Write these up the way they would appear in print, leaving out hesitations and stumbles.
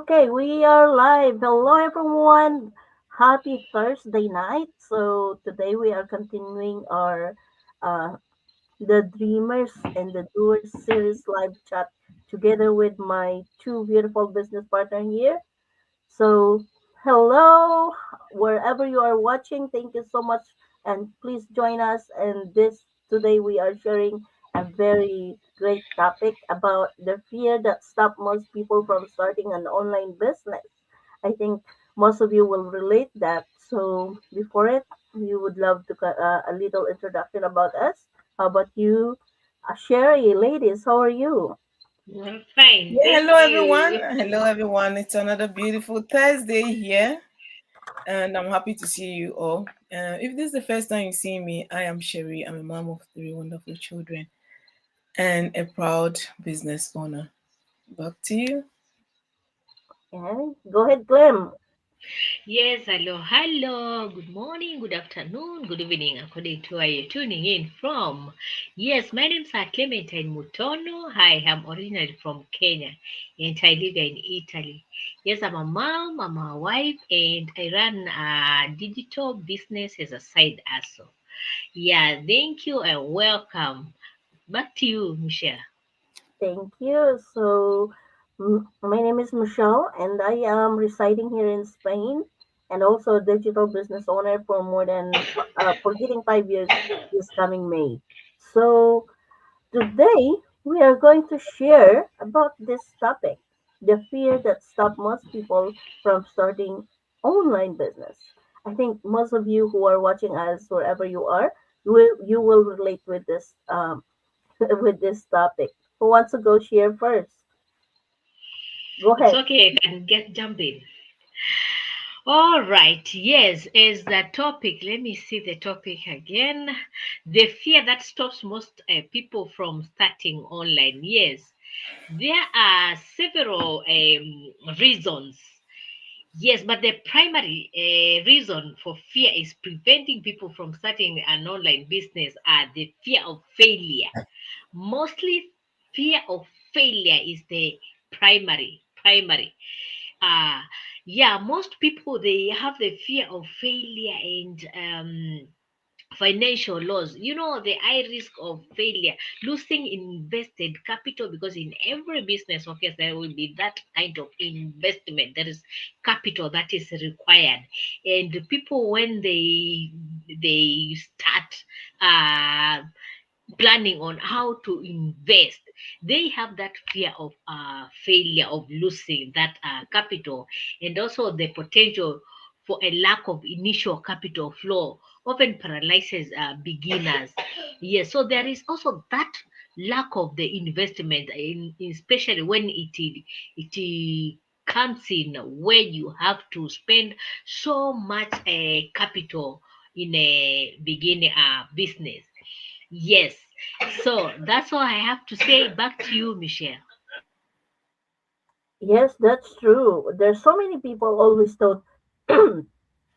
Okay, we are live. Hello, everyone. Happy Thursday night. So today we are continuing our uh, the Dreamers and the Doers series live chat together with my two beautiful business partner here. So, hello, wherever you are watching, thank you so much, and please join us. And this today we are sharing a very great topic about the fear that stop most people from starting an online business. I think most of you will relate that. So, before it, we would love to a little introduction about us. How about you, Sherry? Ladies, how are you? Fine, Yeah, thank hello everyone. you. Hello everyone. It's another beautiful Thursday here, and I'm happy to see you all. If this is the first time you see me, I am Sherry. I'm a mom of three wonderful children and a proud business owner. Back to you. Yeah, go ahead, Clem. Yes, hello, hello. Good morning, good afternoon, good evening, according to where you're tuning in from. Yes, my name is Clementine Mutono. I am originally from Kenya and I live in Italy. Yes, I'm a mom, I'm a wife, and I run a digital business as a side hustle. Yeah, thank you and welcome. Back to you, Michelle. Thank you. So, my name is Michelle, and I am residing here in Spain, and also a digital business owner for more than for getting 5 years this coming May. So, today we are going to share about this topic, the fear that stop most people from starting online business. I think most of you who are watching us, wherever you are, you will relate with this with this topic. Who wants to go share first? Go It's ahead. okay, I can get jumping. All right, yes, is the topic. Let me see the topic again. The fear that stops most people from starting online. Yes, there are several reasons. Yes, but the primary reason for fear is preventing people from starting an online business are the fear of failure. Mostly, fear of failure is the primary. uh yeah, most people they have the fear of failure and financial loss. The high risk of failure, losing invested capital, because in every business, of course, there will be that kind of investment. There is capital that is required, and the people when they start uh planning on how to invest, they have that fear of failure, of losing that capital, and also the potential for a lack of initial capital flow often paralyzes beginners. Yes, so there is also that lack of the investment, especially when it comes in where you have to spend so much capital in a beginning business. Yes. So that's all I have to say. Back to you, Michelle. Yes, that's true. There's so many people always thought,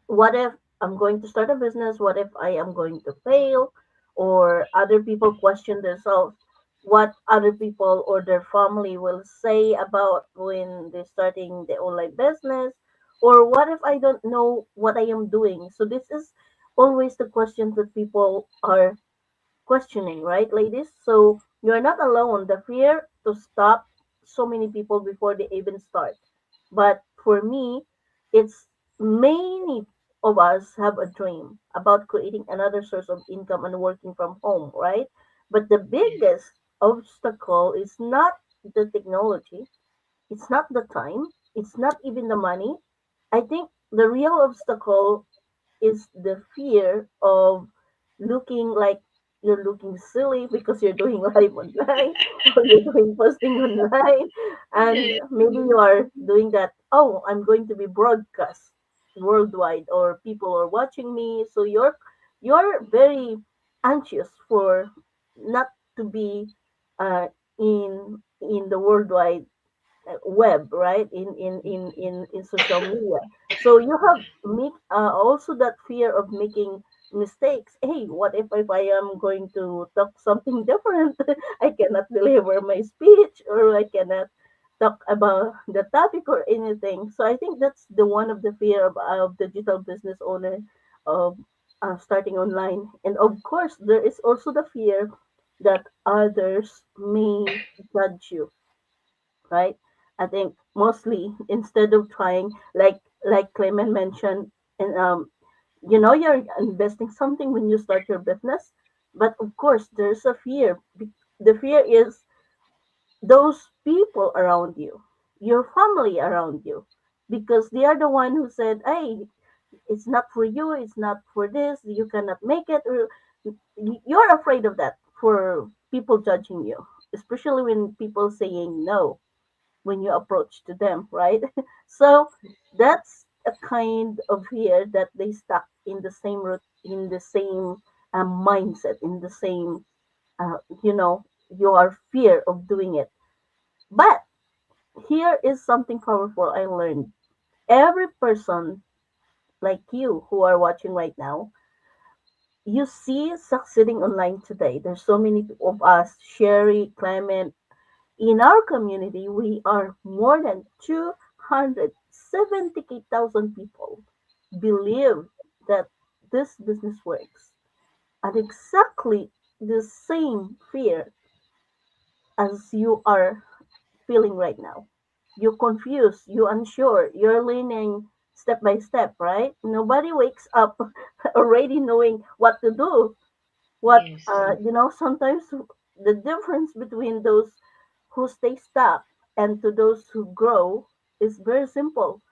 what if I'm going to start a business? What if I am going to fail? Or other people question themselves what other people or their family will say about when they're starting the online business? Or what if I don't know what I am doing? So this is always the questions that people are questioning, right, ladies? So you're not alone. The fear to stop so many people before they even start. But for me, it's many of us have a dream about creating another source of income and working from home, right? But the Yes. biggest obstacle is not the technology, it's not the time, it's not even the money. I think the real obstacle is the fear of looking like you're looking silly because you're doing live online or you're doing posting online, and Yeah. maybe you are doing that. Oh, I'm going to be broadcast worldwide, or people are watching me. So you're very anxious for not to be in the worldwide web, right, in social media. So you have make also that fear of making mistakes. Hey, what if I am going to talk something different? I cannot deliver my speech, or I cannot talk about the topic or anything. So I think that's the one of the fear of digital business owner of starting online. And of course, there is also the fear that others may judge you, right? I think mostly instead of trying, like Clement mentioned, and you're investing something when you start your business, but of course there's a fear. The fear is those people around you, your family around you, because they are the one who said, "Hey, it's not for you. It's not for this. You cannot make it." Or you're afraid of that for people judging you, especially when people saying no when you approach to them, right? So that's a kind of fear that they stuck in the same in the same mindset, in the same, your fear of doing it. But here is something powerful I learned. Every person like you who are watching right now, you see succeeding online today. There's so many of us, Sherry, Clement. In our community, we are more than 278,000 people believe that this business works. And exactly the same fear as you are feeling right now. You're confused, you're unsure, you're learning step by step, right? Nobody wakes up already knowing what to do. Yes. Sometimes the difference between those who stay stuck and to those who grow is very simple.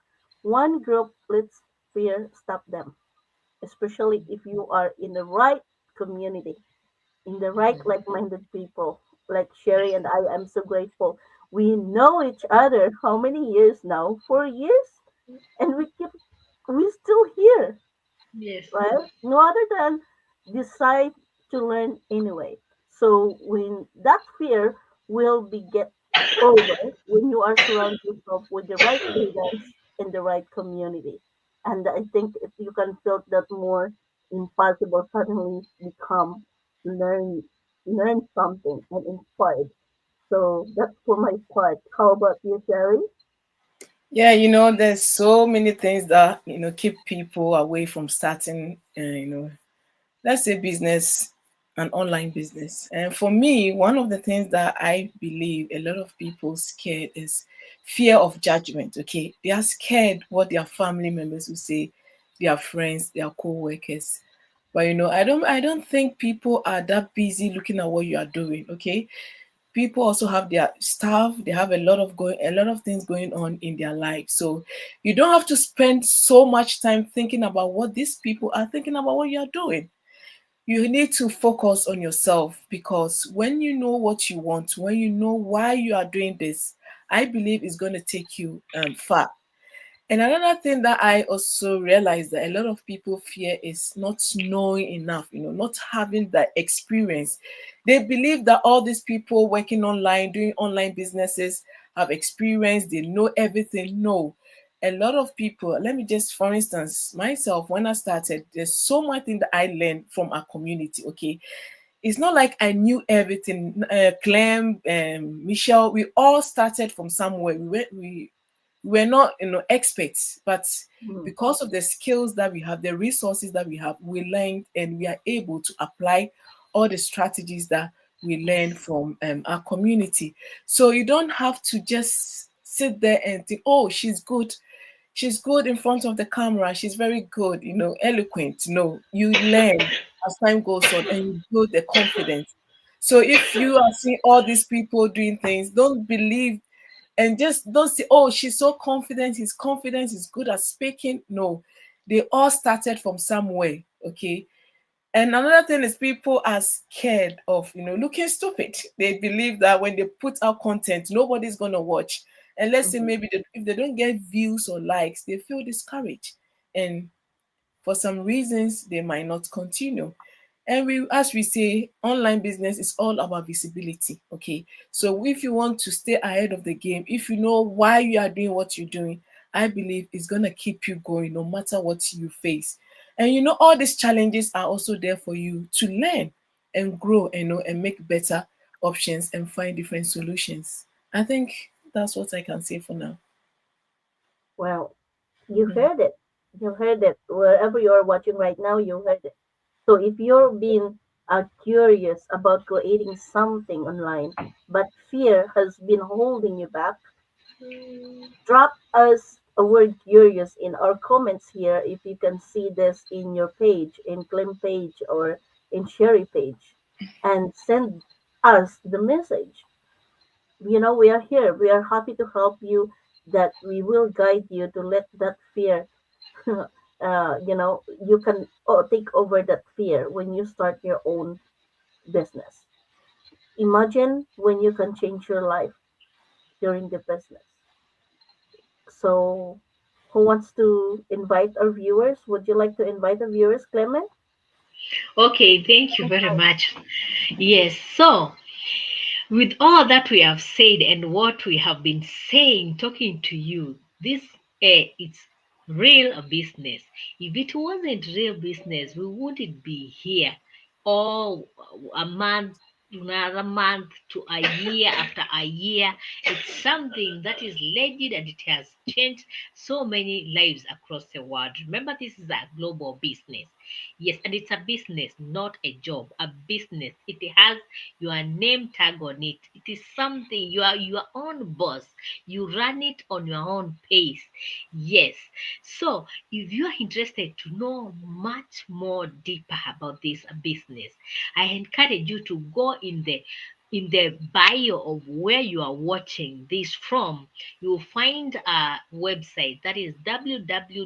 One group lets fear stop them, especially if you are in the right community, in the right Mhm. like-minded people. Like Sherry and I, I'm so grateful. We know each other how many years now? 4 years, and we still here, Yes. right? No other than decide to learn anyway. So when that fear will be get over when you are surrounding yourself with the right guidance in the right community. And I think if you can feel that more, impossible suddenly become learn learn something and inspired. So that's for my part. How about you, Sherry? Yeah, there's so many things that keep people away from starting, let's say business, an online business. And for me, one of the things that I believe a lot of people scared is fear of judgment. Okay, they are scared what their family members will say, their friends, their co-workers. But I don't think people are that busy looking at what you are doing. Okay, people also have their stuff, they have a lot of things going on in their life, so you don't have to spend so much time thinking about what these people are thinking about what you're doing. You need to focus on yourself, because when you know what you want, when you know why you are doing this, I believe it's going to take you far. And another thing that I also realized that a lot of people fear is not knowing enough, not having that experience. They believe that all these people working online, doing online businesses have experience, they know everything. No. A lot of people, let me just, for instance, myself, when I started, there's so much thing that I learned from our community. Okay. It's not like I knew everything. Clem, Michelle, we all started from somewhere. We're not experts, but Mm, because of the skills that we have, the resources that we have, we learned and we are able to apply all the strategies that we learn from our community. So you don't have to just sit there and think, oh, she's good in front of the camera, she's very good, eloquent. No, you learn as time goes on and you build the confidence. So if you are seeing all these people doing things, don't believe and just don't say, oh, she's so confident, he's confident, he's good at speaking. No, they all started from somewhere. Okay. And another thing is people are scared of looking stupid. They believe that when they put out content, nobody's gonna watch. And let's say mhm, maybe if they don't get views or likes, they feel discouraged. And for some reasons they might not continue. And as we say, online business is all about visibility. Okay, so if you want to stay ahead of the game, if you know why you are doing what you're doing, I believe it's going to keep you going no matter what you face. And all these challenges are also there for you to learn and grow and make better options and find different solutions. I think That's what I can say for now. Well, you Mm. heard it. You heard it. Wherever you are watching right now, you heard it. So if you're being curious about creating something online, but fear has been holding you back, Mm. drop us a word curious in our comments here if you can see this in your page, in Clem page or in Sherry page, and send us the message. We are here. We are happy to help you, that we will guide you to let that fear, you can take over that fear when you start your own business. Imagine when you can change your life during the business. So, who wants to invite our viewers? Would you like to invite the viewers, Clement? Okay, thank you very much. Yes, so with all that we have said and what we have been saying, talking to you, this it's real business. If it wasn't real business, we wouldn't be here all a month, another month to a year after a year. It's something that is legit and it has changed so many lives across the world. Remember, this is a global business. Yes, and it's a business, not a job. A business. It has your name tag on it. It is something you are your own boss. You run it on your own pace. Yes. So if you are interested to know much more deeper about this business, I encourage you to go in the bio of where you are watching this from. You will find a website that is www.dash.com,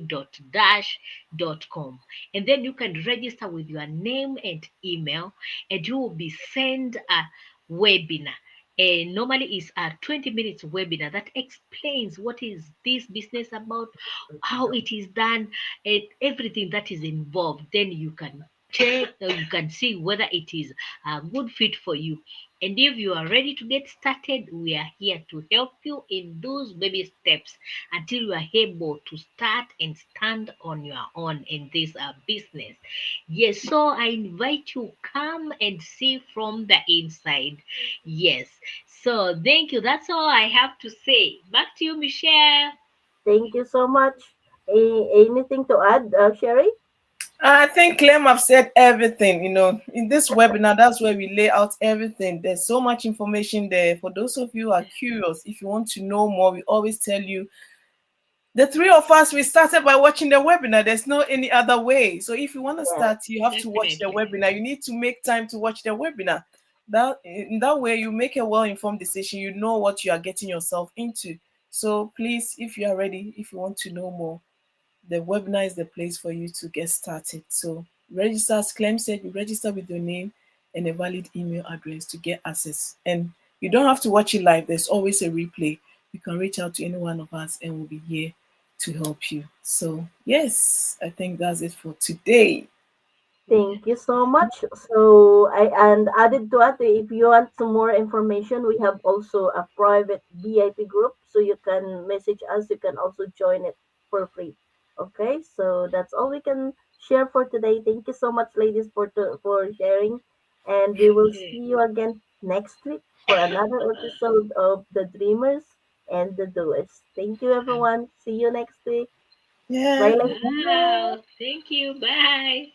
and then you can register with your name and email, and you will be sent a webinar. And normally it's a 20 minutes webinar that explains what is this business about, how it is done, and everything that is involved. Then you can check, or you can see whether it is a good fit for you. And if you are ready to get started, we are here to help you in those baby steps until you are able to start and stand on your own in this business. Yes, so I invite you, come and see from the inside. Yes. So thank you. That's all I have to say. Back to you, Michelle. Thank you so much. Anything to add, Sherry? I think Clem have said everything. In this webinar, that's where we lay out everything. There's so much information there. For those of you who are curious, if you want to know more, we always tell you the three of us, we started by watching the webinar. There's no any other way. So if you want to Yes. start, you have to watch the Definitely. webinar. You need to make time to watch the webinar. That in that way, you make a well-informed decision. You know what you are getting yourself into. So please, if you are ready, if you want to know more, the webinar is the place for you to get started. So register, as Clem said, you register with your name and a valid email address to get access. And you don't have to watch it live. There's always a replay. You can reach out to any one of us and we'll be here to help you. So yes, I think that's it for today. Thank you so much. So I and added to that, if you want some more information, we have also a private VIP group, so you can message us. You can also join it for free. Okay, so that's all we can share for today. Thank you so much, ladies, for sharing, and we will Okay. see you again next week for another episode of the Dreamers and the Doers. Thank you, everyone. See you next week. Yeah. Bye, ladies. Wow. Thank you. Bye.